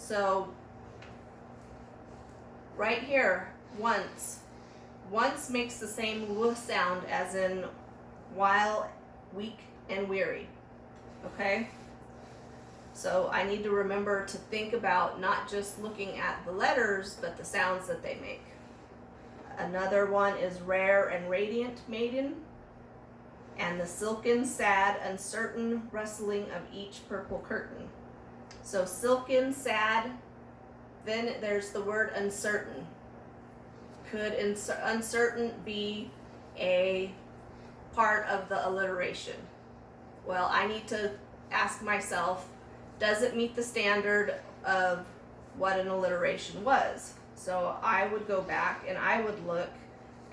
So right here, once makes the same w sound as in while, weak, and weary. Okay? So I need to remember to think about not just looking at the letters, but the sounds that they make. Another one is rare and radiant maiden, and the silken, sad, uncertain rustling of each purple curtain. So silken, sad, then there's the word uncertain. Could uncertain be a part of the alliteration? Well, I need to ask myself, does it meet the standard of what an alliteration was? So I would go back and I would look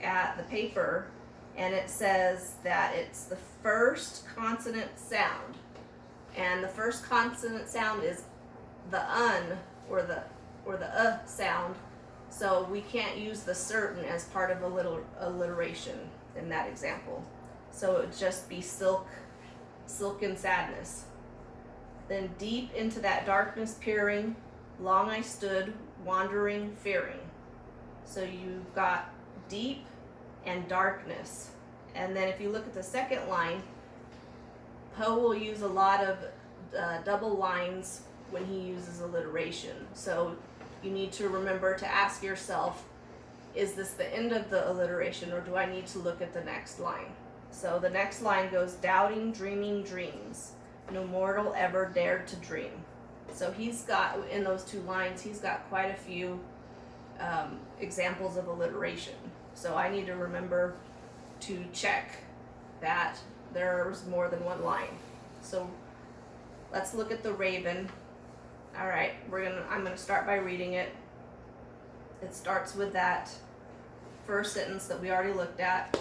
at the paper, and it says that it's the first consonant sound. And the first consonant sound is the un or the sound. So we can't use the certain as part of a little alliteration in that example. So it would just be silken sadness. Then deep into that darkness peering, long I stood, wandering, fearing. So you've got deep and darkness. And then if you look at the second line, Poe will use a lot of double lines when he uses alliteration. So you need to remember to ask yourself, is this the end of the alliteration, or do I need to look at the next line? So the next line goes, doubting, dreaming dreams, no mortal ever dared to dream. So he's got, in those two lines, he's got quite a few examples of alliteration. So I need to remember to check that there's more than one line. So let's look at the Raven. All right, I'm gonna start by reading it. It starts with that first sentence that we already looked at.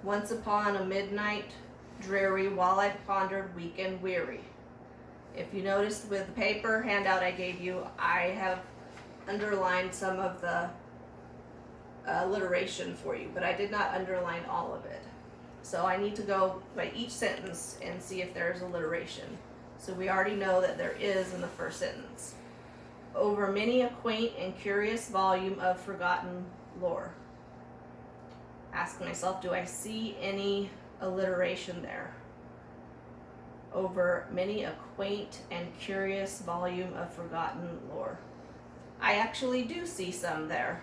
Once upon a midnight dreary, while I pondered, weak and weary. If you noticed with the paper handout I gave you, I have underlined some of the alliteration for you, but I did not underline all of it. So I need to go by each sentence and see if there's alliteration. So we already know that there is in the first sentence. Over many a quaint and curious volume of forgotten lore. Ask myself, do I see any alliteration there? Over many a quaint and curious volume of forgotten lore. I actually do see some there,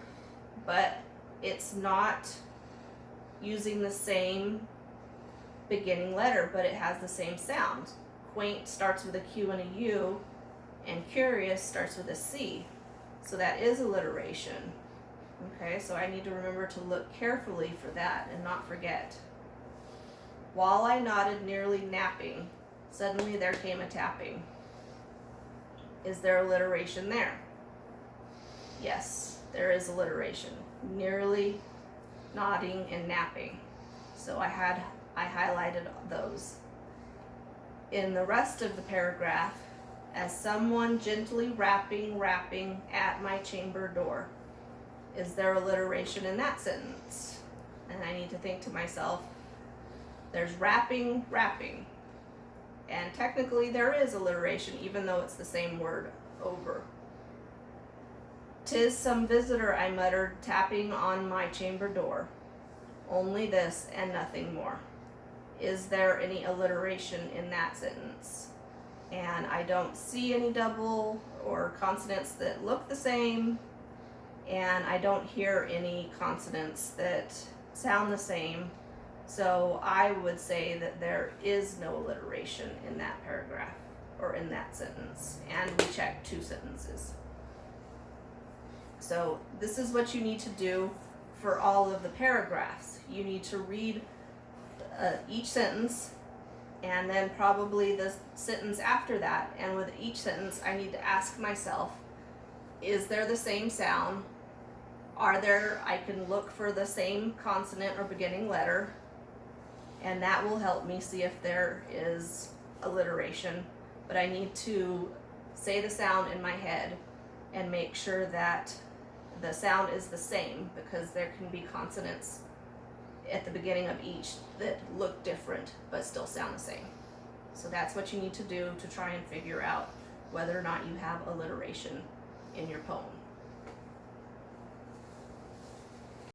but it's not using the same beginning letter, but it has the same sound. Quaint starts with a Q and a U, and curious starts with a C. So that is alliteration. Okay, so I need to remember to look carefully for that and not forget. While I nodded, nearly napping, suddenly there came a tapping. Is there alliteration there? Yes, there is alliteration. Nearly, nodding, and napping. So I highlighted those. In the rest of the paragraph, as someone gently rapping at my chamber door. Is there alliteration in that sentence? And I need to think to myself, there's rapping, and technically there is alliteration even though it's the same word over. 'Tis some visitor, I muttered, tapping on my chamber door. Only this and nothing more. Is there any alliteration in that sentence? And I don't see any double or consonants that look the same, and I don't hear any consonants that sound the same. So I would say that there is no alliteration in that paragraph or in that sentence. And we checked two sentences. So this is what you need to do for all of the paragraphs. You need to read each sentence and then probably the sentence after that. And with each sentence, I need to ask myself, is there the same sound? I can look for the same consonant or beginning letter, and that will help me see if there is alliteration. But I need to say the sound in my head and make sure that the sound is the same, because there can be consonants at the beginning of each that look different but still sound the same. So that's what you need to do to try and figure out whether or not you have alliteration in your poem.